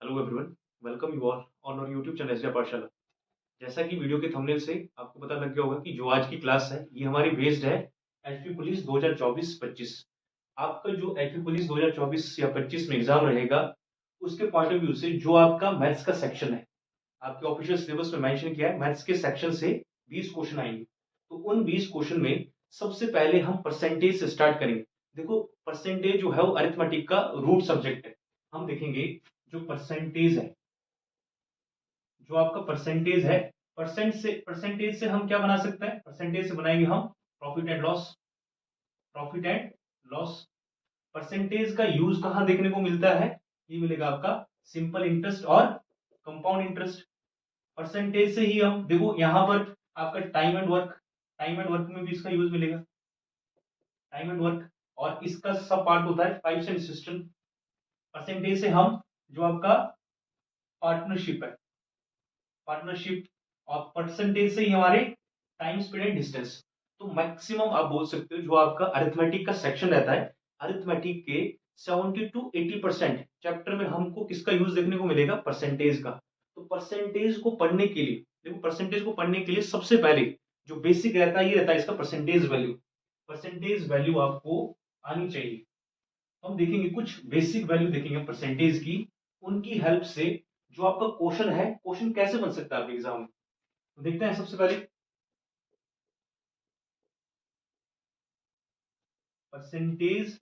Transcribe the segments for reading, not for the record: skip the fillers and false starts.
Hello everyone, welcome you all on our YouTube channel SJ Pathshala. जैसा कि video के thumbnail से आपको पता लग गया होगा कि जो आज की क्लास है ये हमारी बेस्ड है एचपी पुलिस 2024-25। आपका जो एचपी पुलिस 2024 या 25 में एग्जाम रहेगा उसके पॉइंट ऑफ व्यू से जो आपका मैथ्स का सेक्शन है, आपके ऑफिशियल सिलेबस में मेंशन किया है मैथ्स के सेक्शन से 20 क्वेश्चन आएंगे। तो उन 20 क्वेश्चन में सबसे पहले हम परसेंटेज से स्टार्ट करेंगे। देखो, परसेंटेज जो है वो अरिथमेटिक का रूट सब्जेक्ट है। हम देखेंगे जो परसेंटेज है, जो आपका परसेंटेज से हम क्या बना सकते हैं? परसेंटेज से बनाएंगे हम profit and loss. Profit and loss percentage का यूज कहां देखने को मिलता है? ये मिलेगा आपका सिंपल इंटरेस्ट और कंपाउंड इंटरेस्ट। परसेंटेज से ही हम देखो यहां पर आपका टाइम एंड वर्क में भी इसका यूज मिलेगा। टाइम एंड वर्क और इसका सब पार्ट होता है टाइप्स एंड सिस्टम। परसेंटेज से हम जो आपका पार्टनरशिप है, पार्टनरशिप और परसेंटेज से ही हमारे टाइम स्पीड एंड डिस्टेंस। तो मैक्सिमम आप बोल सकते हो जो आपका अरिथमेटिक का सेक्शन रहता है, अरिथमेटिक के 70 to 80% चैप्टर में हमको किसका यूज देखने को मिलेगा? परसेंटेज का। तो परसेंटेज को पढ़ने के लिए, देखो परसेंटेज को पढ़ने के लिए सबसे पहले जो बेसिक रहता है ये रहता है इसका परसेंटेज वैल्यू। परसेंटेज वैल्यू आपको आनी चाहिए। हम देखेंगे कुछ बेसिक वैल्यू देखेंगे परसेंटेज की, उनकी हेल्प से जो आपका क्वेश्चन है, क्वेश्चन कैसे बन सकता है आपके एग्जाम में। तो देखते हैं सबसे पहले परसेंटेज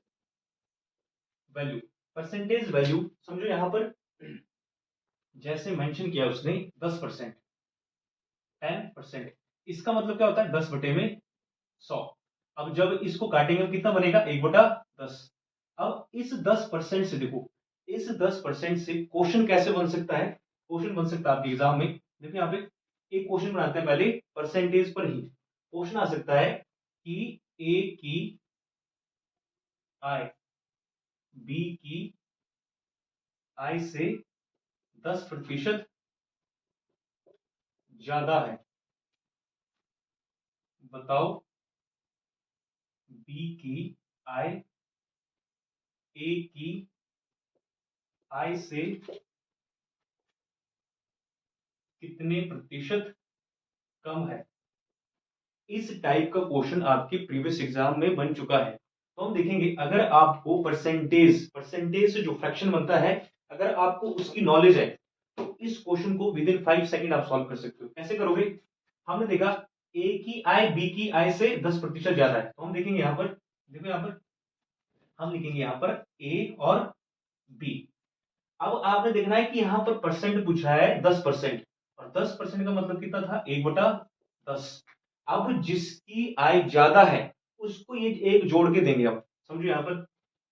वैल्यू। परसेंटेज वैल्यू समझो यहां पर जैसे मेंशन किया उसने 10%, 10%, इसका मतलब क्या होता है? 10/100। अब जब इसको काटेंगे कितना बनेगा? 1/10। अब इस 10% से देखो, इस 10% से क्वेश्चन कैसे बन सकता है? क्वेश्चन बन सकता है आपके एग्जाम में। देखो यहाँ पे एक क्वेश्चन बनाते हैं पहले परसेंटेज पर ही। क्वेश्चन आ सकता है कि ए की आय बी की आय से 10% ज्यादा है। बताओ बी की आय ए की आय से कितने प्रतिशत कम है। इस टाइप का क्वेश्चन आपके प्रीवियस एग्जाम में बन चुका है। तो हम देखेंगे अगर आपको परसेंटेज से जो फ्रैक्शन बनता है, अगर आपको उसकी नॉलेज है तो इस क्वेश्चन को विद इन 5 सेकंड आप सॉल्व कर सकते हो। कैसे करोगे? हमने देखा ए की आय बी की आय से 10% ज्यादा है, तो हम देखेंगे यहां पर, देखो यहां पर हम लिखेंगे यहां पर ए और बी। अब आपने देखना है कि यहां पर परसेंट पूछा है 10%, और 10% का मतलब कितना था? 1/10। अब जिसकी आय ज्यादा है उसको ये एक जोड़ के देंगे। अब समझो यहां पर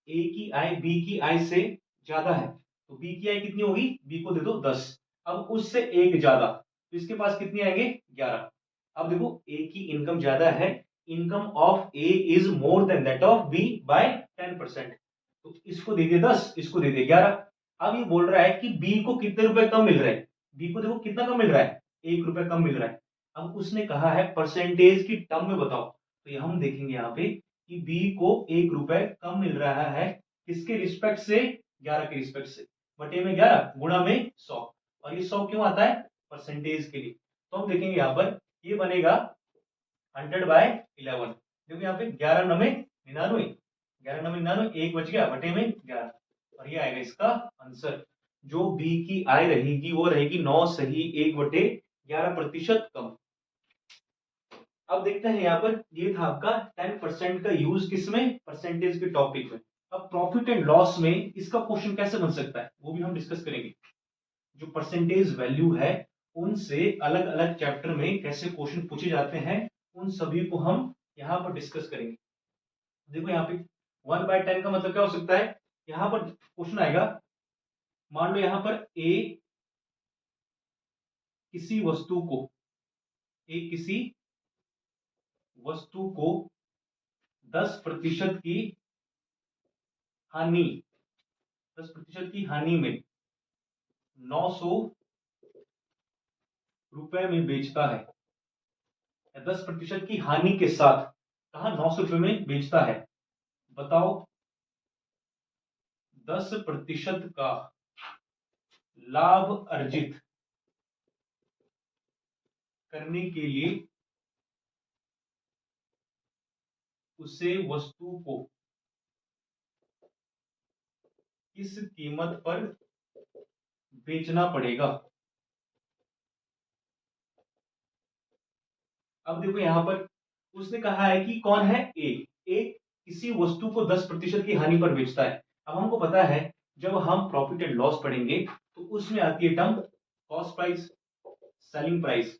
ए की आय बी की आय से ज्यादा है, तो बी की आय कितनी होगी? बी को दे दो 10। अब उससे एक ज्यादा, तो इसके पास कितनी आएंगे? 11। अब देखो ए की इनकम ज्यादा है, income of A is more than that of B by 10%। तो इसको दे दिए 10, इसको दे दिए 11। अब ये बोल रहा है कि बी को कितने रुपए कम मिल रहे हैं? बी को देखो कितना कम मिल रहा है? 1 रुपए कम मिल रहा है। अब उसने कहा है परसेंटेज की टर्म में बताओ, तो ये हम देखेंगे यहाँ पे कि बी को 1 रुपए कम मिल रहा है। किसके रिस्पेक्ट से? 11 के रिस्पेक्ट से। बटे में 11 गुणा में 100। और ये 100 क्यों आता है? परसेंटेज के लिए। तो हम देखेंगे यहाँ पर ये बनेगा 100/11। देखो यहाँ पे 11×9 = 99, 11×9 = 99, एक बच गया बटे में 11, और ये आएगा इसका आंसर। जो बी की आय रहेगी वो रहेगी 9 सही 1/11% कम। अब देखते हैं यहाँ पर, ये था आपका 10% का यूज किसमें? परसेंटेज के टॉपिक में। अब प्रॉफिट एंड लॉस में इसका क्वेश्चन कैसे बन सकता है वो भी हम डिस्कस करेंगे। जो परसेंटेज वैल्यू है उनसे अलग अलग चैप्टर में कैसे क्वेश्चन पूछे जाते हैं, उन सभी को हम यहाँ पर डिस्कस करेंगे। देखो यहाँ पे 1/10 का मतलब क्या हो सकता है? यहाँ पर क्वेश्चन आएगा, मान लो यहाँ पर ए किसी वस्तु को, ए किसी वस्तु को 10% की हानि, 10% की हानि में 900 रुपए में बेचता है। 10% की हानि के साथ कहा 900 रुपए में बेचता है। बताओ 10% का लाभ अर्जित करने के लिए उसे वस्तु को किस कीमत पर बेचना पड़ेगा। अब देखो यहां पर उसने कहा है कि कौन है, ए किसी वस्तु को 10% की हानि पर बेचता है। अब हमको पता है जब हम प्रॉफिट एंड लॉस पढ़ेंगे तो उसमें आती है term cost price, selling price,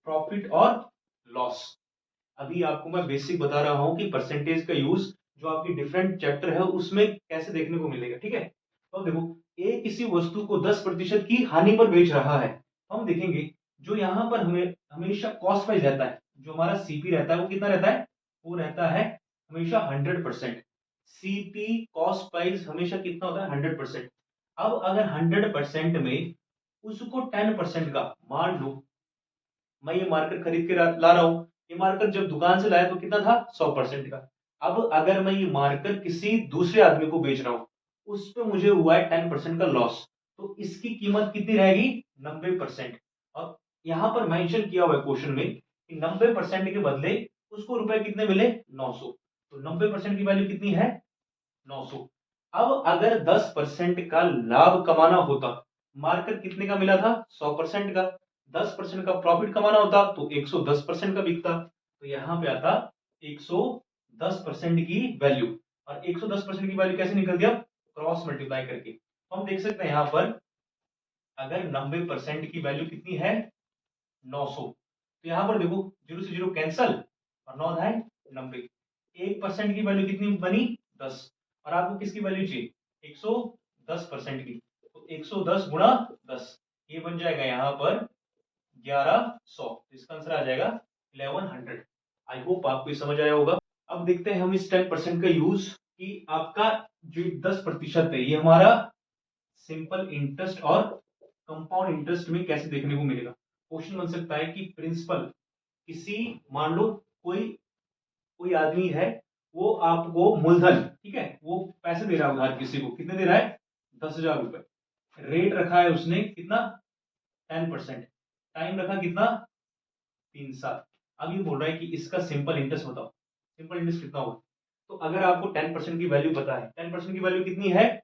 profit और लॉस। अभी आपको मैं बेसिक बता रहा हूं कि परसेंटेज का यूज जो आपकी डिफरेंट चैप्टर है उसमें कैसे देखने को मिलेगा, ठीक है। तो अब देखो ए किसी वस्तु को 10% की हानि पर बेच रहा है, तो हम देखेंगे जो यहां पर हमें हमेशा कॉस्ट प्राइस रहता है, जो हमारा सीपी रहता है वो कितना रहता है, वो रहता है हमेशा 100%। सीपी कॉस्ट प्राइस हमेशा कितना होता है, 100%। अब अगर 100% में उसको 10% का, मान लो मैं ये मार्कर खरीद के ला रहा हूं, ये मार्कर जब दुकान से लाया तो कितना था, 100% का। अब अगर मैं ये मार्कर किसी दूसरे आदमी को बेच रहा हूं, उस पर मुझे हुआ है 10% का लॉस, तो इसकी कीमत कितनी रहेगी, 90%। और यहां पर मेंशन किया हुआ है क्वेश्चन में कि 90% के बदले उसको रुपए कितने मिले, 900। तो 90% की वैल्यू कितनी है, 900। अब अगर 10% का लाभ कमाना होता, मार्कर कितने का मिला था, 100% का, 10% का प्रॉफिट कमाना होता तो 110% का बिकता। तो यहां पे आता 110% की वैल्यू। और 110% की वैल्यू कैसे निकलती है, क्रॉस मल्टीप्लाई करके। तो हम देख सकते हैं यहां पर अगर 90% की वैल्यू कितनी है, 900, तो यहां पर देखो 0 से 0 कैंसल और 9 है 90। 1% की वैल्यू कितनी बनी, 10। और आपको किसकी वैल्यू चाहिए, 110% की, तो 110 गुणा 10, ये बन जाएगा यहां पर 1100। इसका आंसर आ जाएगा 1100। आई होप आपको ये समझ आया होगा। अब देखते हैं हम इस 10% का यूज कि आपका जो 10% है ये हमारा सिंपल इंटरेस्ट और कंपाउंड इंटरेस्ट में कैसे देखने को मिलेगा। क्वेश्चन बन सकता है कि प्रिंसिपल किसी, मान लो कोई कोई आदमी है, वो आपको मूलधन, ठीक है, वो पैसे दे रहा है उधार, किसी को कितने दे रहा है, 10,000 रुपए। रेट रखा है उसने कितना, 10%। टाइम रखा कितना, 3 साल। अब ये बोल रहा है कि इसका सिंपल इंटरेस्ट बताओ, सिंपल इंटरेस्ट कितना होगा। तो अगर आपको 10% की वैल्यू पता है, 10% की वैल्यू कितनी है,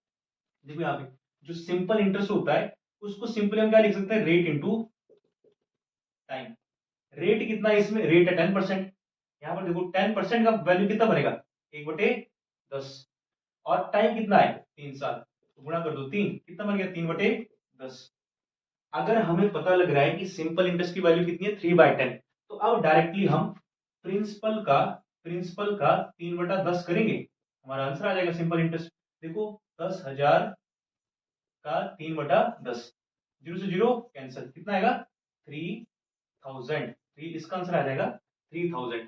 देखो यहाँ पे जो सिंपल इंटरेस्ट होता है उसको सिंपली हम क्या लिख सकते हैं, रेट इंटू टाइम। रेट कितना है इसमें, रेट है 10%। यहां पर देखो 10% का वैल्यू कितना बनेगा, 1/10। और टाइम कितना है, 3 साल, तो गुणा कर दो 3, कितना बन गया, 3/10। अगर हमें पता लग रहा है कि सिंपल इंटरेस्ट की वैल्यू कितनी है, 3/10, तो अब डायरेक्टली हम प्रिंसिपल का प्रिंसिपल का 3/10 करेंगे, हमारा आंसर आ जाएगा सिंपल इंटरेस्ट। देखो 10,000 का 3/10, 0 से 0 कैंसिल, कितना आएगा, 3000। इसका आंसर आ जाएगा 3000।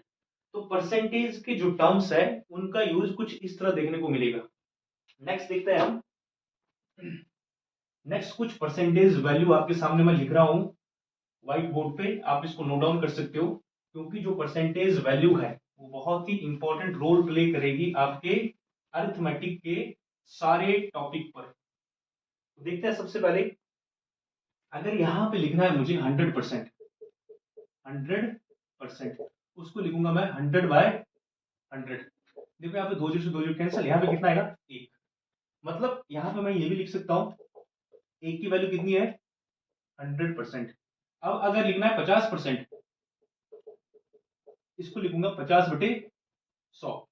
तो परसेंटेज के जो टर्म्स है उनका यूज कुछ इस तरह देखने को मिलेगा। नेक्स्ट देखते हैं हम, नेक्स्ट कुछ परसेंटेज वैल्यू आपके सामने मैं लिख रहा हूं व्हाइट बोर्ड पे, आप इसको नोट डाउन कर सकते हो, क्योंकि जो परसेंटेज वैल्यू है वो बहुत ही इंपॉर्टेंट रोल प्ले करेगी आपके अरिथमेटिक के सारे टॉपिक पर। तो देखते हैं सबसे पहले, अगर यहां पे लिखना है मुझे 100%, 100%, उसको लिखूंगा मैं 100/100। देखो यहाँ पे 2 से 2 कैंसिल, यहाँ पे कितना आएगा, 1। मतलब यहाँ पे मैं ये भी लिख सकता हूँ, एक की वैल्यू कितनी है, 100%। अब अगर लिखना है 50%, इसको लिखूंगा 50/100,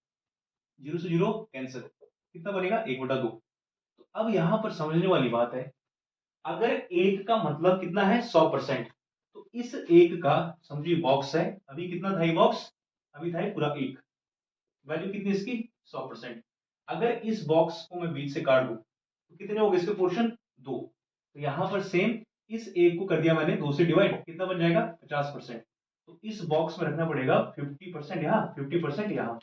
0 से 0 कैंसिल, कितना बनेगा, 1/2। तो अब यहां पर समझने वाली बात है, अगर एक का मतलब कितना है, 100%, तो इस एक का समझिए बॉक्स है, अभी कितना था ये बॉक्स, अभी था पूरा एक, वैल्यू कितनी इसकी, 100%। अगर इस बॉक्स को मैं बीच से काट दूं तो कितने हो गए इसके पोर्शन, 2। तो यहां पर सेम इस एक को कर दिया मैंने 2 से डिवाइड, कितना बन जाएगा, 50%। तो इस बॉक्स में रखना पड़ेगा 50% यहाँ, 50% यहाँ।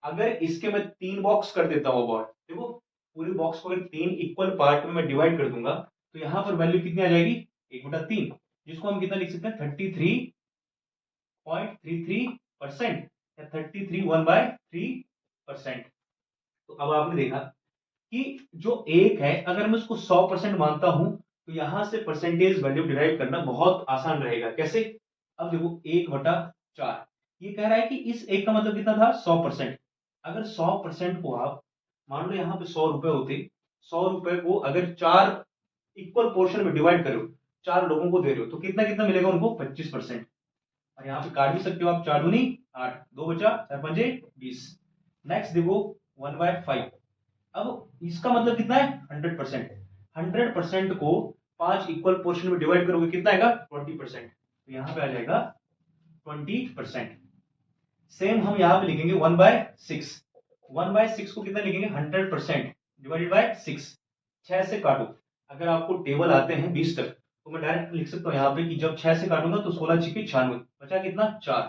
अगर इसके मैं 3 बॉक्स कर देता हूं, और देखो पूरी बॉक्स को अगर 3 इक्वल पार्ट में मैं डिवाइड कर दूंगा तो यहां पर वैल्यू कितनी आ जाएगी, 1/3, जिसको हम कितना लिख सकते हैं, 33.33% या 33 1/3%। तो अब आपने देखा कि जो एक है अगर मैं उसको 100% मानता हूं तो यहां से परसेंटेज वैल्यू डिराइव करना बहुत आसान रहेगा। कैसे? अब देखो 1/4, ये कह रहा है कि इस एक का मतलब कितना था 100%। अगर 100% को आप मान लो यहाँ पे 100 रुपए होते, 100 रुपए को अगर 4 इक्वल पोर्शन में डिवाइड करो, 4 लोगों को दे रहे हो तो कितना कितना मिलेगा उनको 25%। और यहाँ पे काट भी सकते हो आप, 4 दूनी 8, 2 बचा 4 पंजे 20। नेक्स्ट देखो 1/5, अब इसका मतलब कितना है 100%। 100% को 5 इक्वल पोर्शन में डिवाइड करोगे कितना आएगा 20%, तो यहाँ पे आ जाएगा 20%। सेम हम यहाँ पे लिखेंगे 1/6। 1/6 को कितना लिखेंगे 100% डिवाइडेड बाय 6। 6 से काटो, अगर आपको टेबल आते हैं 20 तक तो मैं डायरेक्ट लिख सकता हूँ यहाँ पे कि जब 6 से काटूंगा तो 16 6 96, बचा कितना 4,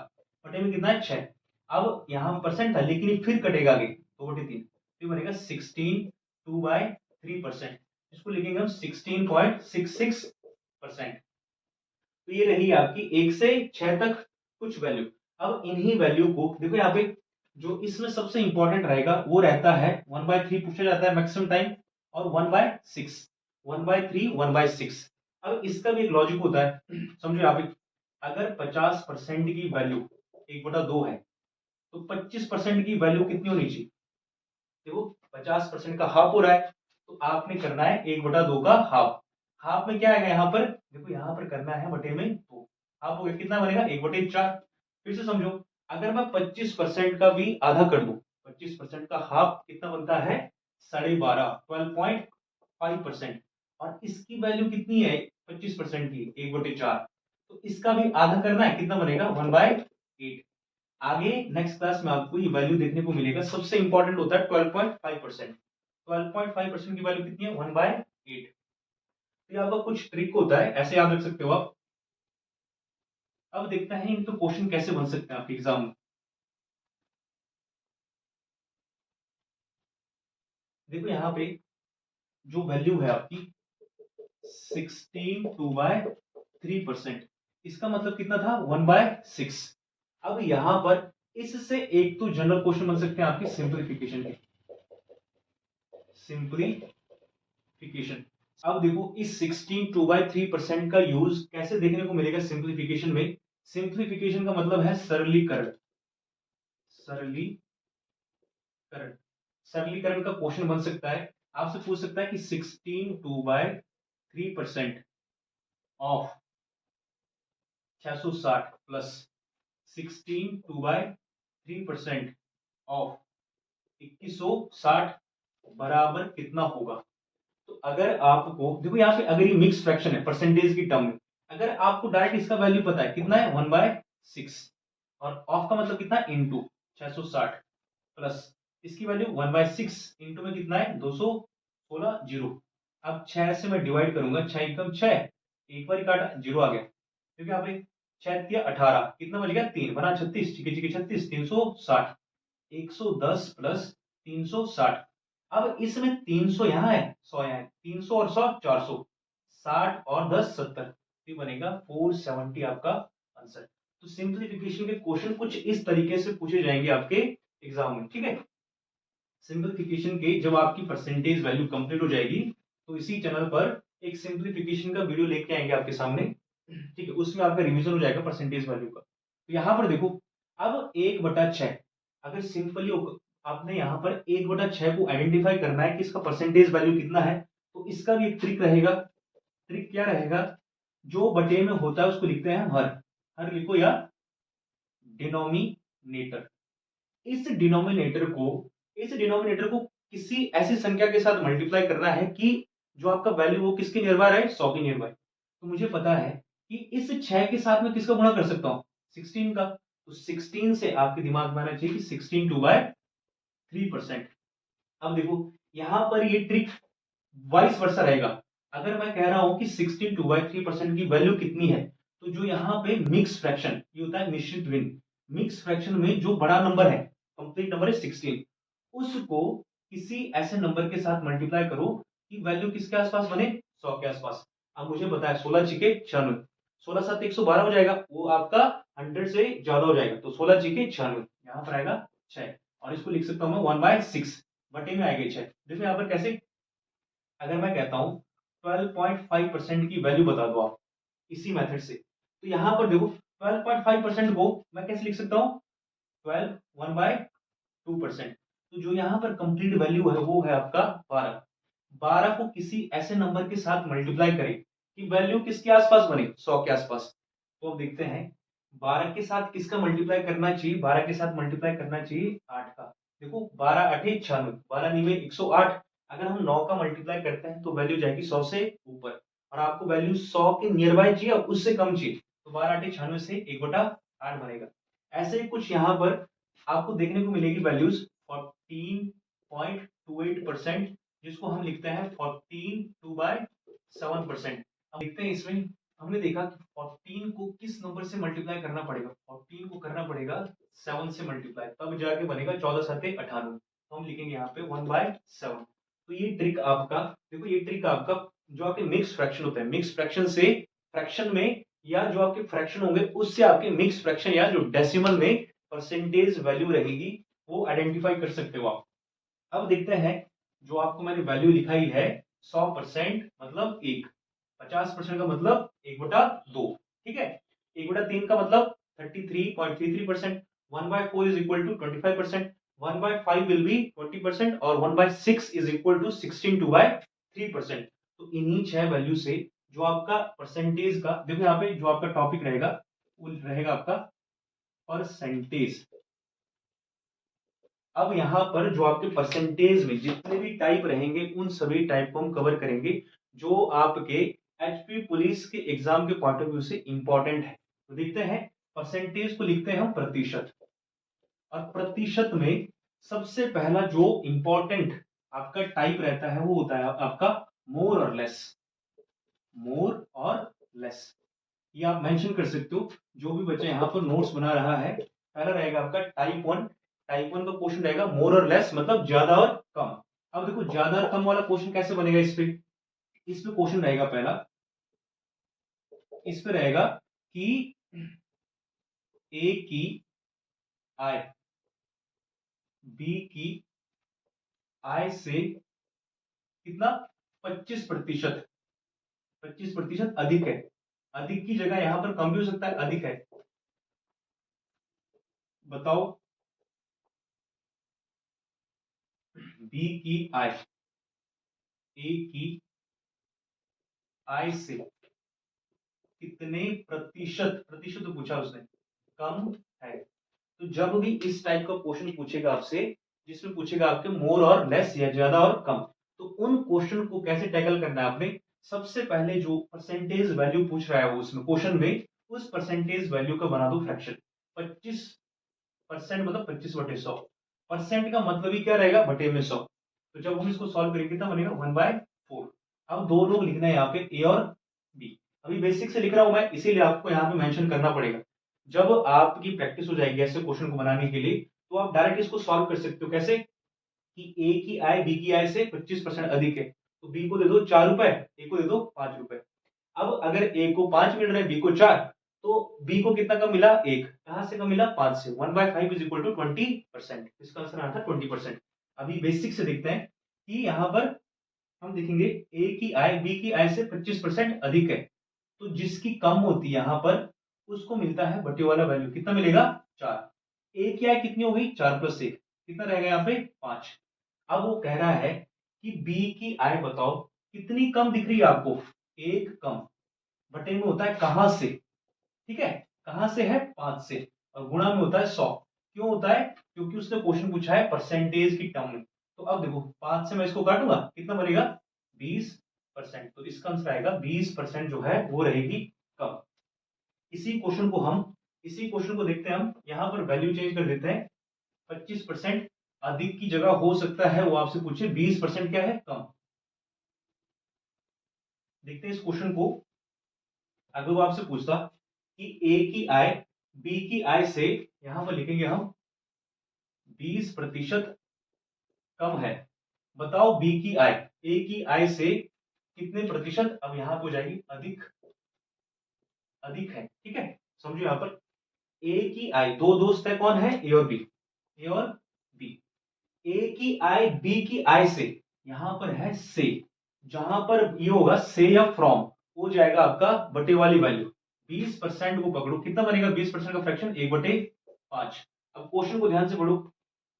बटे में कितना है 6। अब यहाँ पे परसेंट था लेकिन ये फिर कटेगा आगे 2/3, तो बनेगा 16 2/3%, इसको लिखेंगे हम 16.66%। तो ये रही आपकी 1 से 6 तक कुछ वैल्यू। अब इन्हीं वैल्यू को देखो यहाँ पे, जो इसमें सबसे इंपॉर्टेंट रहेगा वो रहता है 1/3 पूछा जाता है मैक्सिमम टाइम, और 1/6, 1/3 1/6। अब इसका भी एक लॉजिक होता है समझो यहाँ पे, अगर 50% की वैल्यू 1/2 है तो 25% की वैल्यू कितनी होनी चाहिए? देखो 50% का हाफ हो रहा है तो आपने करना है 1/2 का हाफ। हाफ में क्या आएगा यहाँ पर, देखो यहाँ पर करना है बटे में 2, हाफ हो गया कितना बनेगा 1/4। फिर से समझो, अगर मैं 25% का भी आधा कर दूं, 25% का हाफ कितना बनता है 12.5, 12.5%, और इसकी वैल्यू कितनी है 25% की 1/4, तो इसका भी आधा करना है कितना बनेगा 1/8। आगे नेक्स्ट क्लास में आपको ये वैल्यू देखने को मिलेगा, सबसे इंपॉर्टेंट होता है 12.5%। 12.5% की वैल्यू कितनी है 1/8। तो ये आपका कुछ ट्रिक होता है, ऐसे याद रख सकते हो आप। अब देखते हैं इनके क्वेश्चन कैसे बन सकते हैं आपके एग्जाम में। देखो यहाँ पे जो वैल्यू है आपकी 16 2/3%, इसका मतलब कितना था 1/6। अब यहां पर इससे एक तो जनरल क्वेश्चन बन सकते हैं आपकी सिंप्लीफिकेशन के, सिंप्लीफिकेशन। अब देखो इस 16 2/3% का यूज कैसे देखने को मिलेगा सिंप्लीफिकेशन में। सिंप्लीफिकेशन का मतलब है सरलीकरण, सरलीकरण। सरलीकरण का क्वेश्चन बन सकता है, आपसे पूछ सकता है कि 16 2/3% ऑफ 660 प्लस 16 2/3% ऑफ 2160 बराबर कितना होगा। तो अगर आपको देखो यहाँ पे अगर ये मिक्स फ्रैक्शन है परसेंटेज की टर्म में, अगर आपको डायरेक्ट इसका वैल्यू पता है कितना है 1/6, और ऑफ का मतलब कितना है इंटू 660 प्लस इसकी वैल्यू 1/6 इंटू में कितना है 216 जीरो। अब 6 से मैं डिवाइड करूंगा, 6 एकम 6, एक बार काटा जीरो आ गया, क्योंकि यहाँ पे 6 तिया 18, कितना बच गया 3 बना 36, ठीक है 36 360, 110 प्लस 360। अब इसमें 300 यहाँ है 100 यहाँ है, 300 और 100 400, 60 और 10 70, ये बनेगा 470 आपका आंसर। तो सिंप्लीफिकेशन के क्वेश्चन कुछ इस तरीके से पूछे जाएंगे आपके एग्जाम में, ठीक है। सिंप्लीफिकेशन के जब आपकी परसेंटेज वैल्यू कंप्लीट हो जाएगी तो इसी चैनल पर एक सिंप्लीफिकेशन का वीडियो लेके आएंगे आपके सामने, ठीक है, उसमें आपका रिवीजन हो जाएगा परसेंटेज वैल्यू का। तो यहाँ पर देखो, अब 1/6 अगर सिंपली आपने यहाँ पर 1/6 को आइडेंटिफाई करना है कि इसका परसेंटेज वैल्यू कितना है, तो इसका भी एक ट्रिक रहेगा। ट्रिक क्या रहेगा, जो बटे में होता है उसको लिखते हैं हर, हर लिखो या डिनोमिनेटर। इस डिनोमिनेटर को किसी ऐसी संख्या के साथ मल्टीप्लाई करना है कि जो आपका वैल्यू वो किसके नियर है 100 के नियर। तो मुझे पता है कि इस 6 के साथ मैं किसका गुणा कर सकता हूं 16 का, तो 16 से आपके दिमाग में आना चाहिए कि 16 2/3%। अब देखो यहां पर ये ट्रिक वाइस वर्सा रहेगा, अगर मैं कह रहा हूं कि 16 2/3% की वैल्यू कितनी है, तो जो यहाँ पे मिक्स फ्रैक्शन ये होता है मिश्रित भिन्न, मिक्स फ्रैक्शन में जो बड़ा नंबर है कंप्लीट नंबर है 16, उसको किसी ऐसे नंबर के साथ मल्टीप्लाई करो कि वैल्यू किसके आसपास बने 100 के आसपास। अब मुझे पता है 16 छिके 96, 16 7 112 हो जाएगा, वो आपका 100 से ज्यादा हो जाएगा, तो 16 छिके 96 यहाँ पर आएगा 6, और इसको लिख सकता हूं मैं 1/6। बटे में आएगी 6। देखो यहाँ पर कैसे, अगर मैं कहता हूँ 12.5% की वैल्यू बता दो आप इसी मेथड से, तो यहाँ पर देखो 12.5% को मैं कैसे लिख सकता हूँ, 12 1/2%। तो जो यहाँ पर कंप्लीट वैल्यू है वो है आपका 12। 12 को किसी ऐसे नंबर के साथ मल्टीप्लाई करें कि वैल्यू किसके आसपास बने, 100 के आसपास। तो अब देखते हैं 12 के साथ किसका मल्टीप्लाई करना चाहिए, 12 के साथ मल्टीप्लाई करना चाहिए 8 का। देखो 12 8 96, 12 9 108। अगर हम 9 का मल्टीप्लाई करते हैं तो वैल्यू जाएगी 100 से ऊपर, और आपको वैल्यू 100 के नियर बाय चाहिए और उससे कम चाहिए, तो 12 8 96 से 1/8 बनेगा। ऐसे ही कुछ यहाँ पर आपको देखने को मिलेगी वैल्यूज 14.28%, जिसको हम लिखते हैं 14 2/7%। अब देखते हैं इसमें हमने देखा कि 14 को किस नंबर से मल्टीप्लाई करना पड़ेगा, 14 को करना पड़ेगा 7 से मल्टीप्लाई, तब जाके बनेगा 14 7 98। तो हम लिखेंगे यहाँ पे 1/7। तो ये ट्रिक आपका, देखो ये ट्रिक आपका जो आपके मिक्स फ्रैक्शन होते हैं, मिक्स फ्रैक्शन से फ्रैक्शन में, या जो आपके फ्रैक्शन होंगे उससे आपके मिक्स फ्रैक्शन या जो डेसिमल में परसेंटेज वैल्यू रहेगी वो आइडेंटिफाई कर सकते हो आप। अब देखते हैं जो आपको मैंने वैल्यू लिखाई है, 100% मतलब 1, 50% का मतलब 1/2, ठीक है। 1/3 का मतलब 33.33%, 1/4 is equal to 25%, 1/5 will be 20%, और 1/6 इज इक्वल टू 16 2/3%। तो इन्हीं 6 वैल्यू से जो आपका परसेंटेज का, देखो यहाँ पे जो आपका टॉपिक रहेगा वो रहेगा आपका परसेंटेज। अब यहाँ पर जो आपके परसेंटेज में जितने भी टाइप रहेंगे उन सभी टाइप को हम कवर करेंगे जो आपके एचपी पुलिस के एग्जाम के पॉइंट ऑफ व्यू से इंपॉर्टेंट है। तो देखते हैं, परसेंटेज को लिखते हैं हम प्रतिशत, और प्रतिशत में सबसे पहला जो इंपॉर्टेंट आपका टाइप रहता है वो होता है आपका मोर और लेस। मोर और लेस ये आप मेंशन कर सकते हो। जो भी बच्चा यहाँ पर नोट्स बना रहा है, पहला रहेगा आपका टाइप 1। टाइप 1 का क्वेश्चन रहेगा मोर और लेस, मतलब ज्यादा और कम। अब देखो ज्यादा और कम वाला क्वेश्चन कैसे बनेगा, इस पे क्वेश्चन रहेगा पहला, इस पे रहेगा कि ए की आय बी की आय से कितना, 25%, 25% अधिक है। अधिक की जगह यहां पर कम भी हो सकता है, अधिक है। बताओ बी की आय ए की आय से कितने प्रतिशत, प्रतिशत तो पूछा उसने, कम है। तो जब भी इस टाइप का क्वेश्चन पूछेगा आपसे, जिसमें पूछेगा आपके मोर और लेस या ज्यादा और कम, तो उन क्वेश्चन को कैसे टैकल करना है आपने, सबसे पहले जो परसेंटेज वैल्यू पूछ रहा है वो उसमें क्वेश्चन में, उस परसेंटेज वैल्यू का बना दो फ्रैक्शन। 25% मतलब 25/100, परसेंट का मतलब ही क्या रहेगा, बटे में 100। तो जब हम इसको सॉल्व करेंगे कितना बनेगा, 1/4। अब दो लोग लिखना है यहाँ पे ए और बी। अभी बेसिक से लिख रहा हूं मैं, इसीलिए आपको यहाँ पे मेंशन करना पड़ेगा। जब आपकी प्रैक्टिस हो जाएगी ऐसे क्वेश्चन को बनाने के लिए, तो आप डायरेक्ट इसको सॉल्व कर सकते हो। कैसे कि ए की आय बी की आय से 25% अधिक है, तो बी को दे दो 4 रुपए, ए को दे दो 5 रुपए। अब अगर ए को 5 मिल रहे हैं, बी को 4, तो बी को कितना कम मिला, 1। कहां से कम मिला, 5 से। 1/5 इज इक्वल टू 20%। इसका आंसर आता है 20%। अभी बेसिक से देखते हैं कि यहां पर हम देखेंगे ए की आय बी की आय से 25% अधिक है, तो जिसकी कम होती है यहां पर उसको मिलता है बटे वाला वैल्यू, कितना मिलेगा, 4। ए की आय कितनी हो गई, 4+1, कितना रहेगा यहाँ पे, 5। अब वो कह रहा है कि बी की आय बताओ कितनी कम दिख रही है आपको, एक कम, बटे में होता है कहां से, ठीक है, कहां से है, 5 से, और गुणा में होता है 100। क्यों होता है, क्योंकि उसने क्वेश्चन पूछा है परसेंटेज की टर्म में। तो अब देखो 5 से मैं इसको काटूंगा, कितना बनेगा, 20%। तो इसका आंसर आएगा 20% जो है वो रहेगी कम। इसी क्वेश्चन को देखते हैं हम, यहां पर वैल्यू चेंज कर देते हैं। 25% अधिक की जगह हो सकता है वो आपसे पूछे 20% क्या है, कम। देखते हैं इस क्वेश्चन को, अगर वो आपसे पूछता कि ए की आय बी की आय से, यहां पर लिखेंगे हम 20% कम है, बताओ बी की आय ए की आय से कितने प्रतिशत, अब यहां पर हो जाएगी अधिक, अधिक है, ठीक है। समझो यहां पर ए की आय, दो दोस्त है, कौन है, ए और बी, ए और बी। ए की आई बी की आई से, यहां पर है से, जहां पर ये होगा से या फ्रॉम, हो जाएगा आपका बटे वाली वैल्यू। 20% को पकड़ो, कितना बनेगा 20% का फ्रैक्शन, 1/5। अब क्वेश्चन को ध्यान से पढ़ो,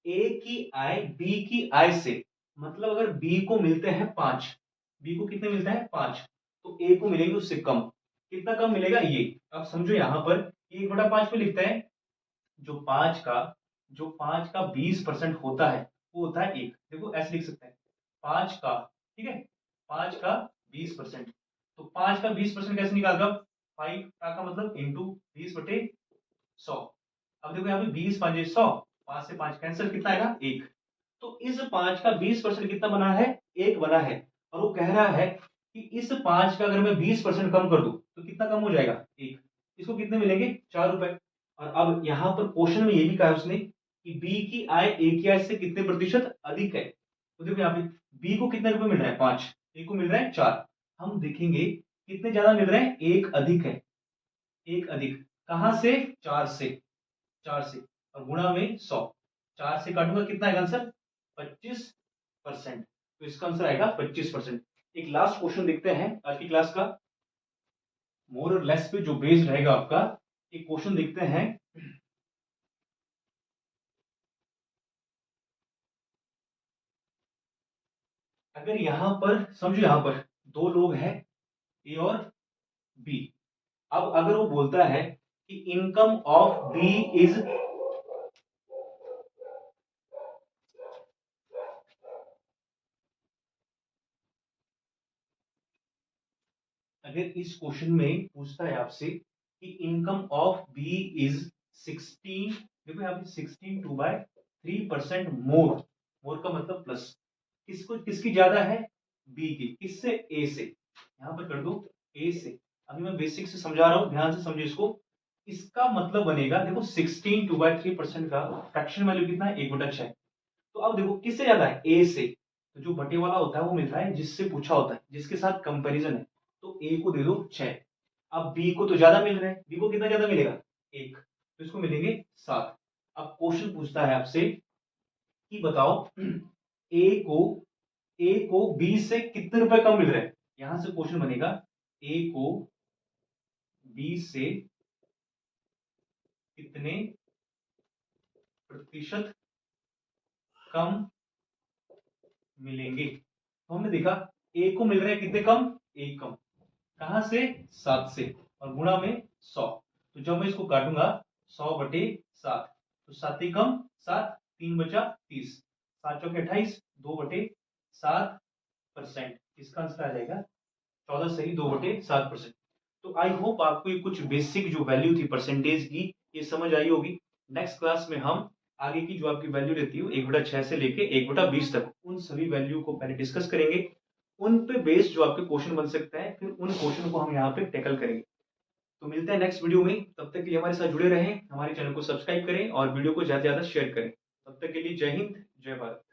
ए की आई बी की आई से, मतलब अगर बी को मिलते हैं 5, बी को कितने मिलता है 5, तो ए को मिलेंगे उससे कम। कितना कम मिलेगा ये, अब समझो यहां पर 1/5 पे लिखता है, जो 5 का 20% होता है वो होता है 1। देखो ऐसे लिख सकते हैं, 5 का, ठीक है, 5 का 20%, तो 5 का 20% कैसे निकालगा, 5 का मतलब इंटू 20/100। अब देखो यहाँ पे 20×5 = 100, 5 से 5 कैंसिल, कितना आएगा 1। तो इस 5 का 20% कितना बना है, 1 बना है। और वो कह रहा है कि इस 5 का अगर मैं 20% कम कर दूं तो कितना कम हो जाएगा, 1। इसको कितने मिलेंगे, 4 रुपए। और अब यहां पर क्वेश्चन में ये भी कहा है उसने कि बी की आय ए की आय से कितने प्रतिशत अधिक है। तो देखो यहाँ पे बी को कितने रुपए मिल रहा है 5, ए को मिल रहा है 4। हम देखेंगे कितने ज्यादा मिल रहे हैं, 1 अधिक है, 1 अधिक, कहां से, 4 से, 4 से, और गुणा में 100, 4 से काटूंगा कितना आएगा आंसर, 25%। तो इसका आंसर आएगा 25%। एक लास्ट क्वेश्चन देखते हैं आज की क्लास का, मोर और लेस पे जो बेस्ड रहेगा आपका, एक क्वेश्चन देखते हैं। अगर यहां पर समझो, यहां पर दो लोग हैं ए और बी। अब अगर वो बोलता है कि इनकम ऑफ बी इज, अगर इस क्वेश्चन में पूछता है आपसे कि इनकम ऑफ बी इज 16, देखो यहाँ पे 16/3% मोर, मोर का मतलब प्लस, किसको, किसकी ज्यादा है, बी की, किससे, ए से, यहां पर कर दो ए से। अभी मैं बेसिक से समझा रहा हूं, ध्यान से समझो इसको। इसका मतलब बनेगा, देखो 16/3% का फ्रैक्शन वैल्यू कितना है, 1/6। तो अब देखो किससे ज्यादा है, ए से, तो जो बटे वाला होता है वो मिलता है जिससे पूछा होता है, जिसके साथ कंपैरिजन है। तो ए को दे दो 6, अब बी को तो ज्यादा मिल रहा है, बी को कितना ज्यादा मिलेगा, 1, तो इसको मिलेंगे 7। अब क्वेश्चन पूछता है आपसे कि बताओ ए को, ए को बी से कितने रुपए कम मिल रहे हैं। यहां से क्वेश्चन बनेगा ए को बी से कितने प्रतिशत कम मिलेंगे। तो हमने देखा ए को मिल रहे हैं कितने कम, 1 कम, कहां से, 7 से, और गुणा में 100। तो जब मैं इसको काटूंगा 100/7, तो 7 ही कम 7, 3 बचा 30, 7 चौके 28, 2/7%। इसका आंसर आ जाएगा 14 सही, 2/7%। तो आई होप आपको ये कुछ बेसिक जो वैल्यू थी परसेंटेज की, ये समझ आई होगी। नेक्स्ट क्लास में हम आगे की जो आपकी वैल्यू रहती है 1/6 से लेके 1/20 तक, उन सभी वैल्यू को पहले डिस्कस करेंगे। उन पे बेस्ड जो आपके क्वेश्चन बन सकता है, फिर उन क्वेश्चन को हम यहाँ पे टैकल करेंगे। तो मिलते हैं नेक्स्ट वीडियो में, तब तक के लिए हमारे साथ जुड़े रहें, हमारे चैनल को सब्सक्राइब करें और वीडियो को ज्यादा से ज्यादा शेयर करें। तब तक के लिए जय हिंद, जय भारत।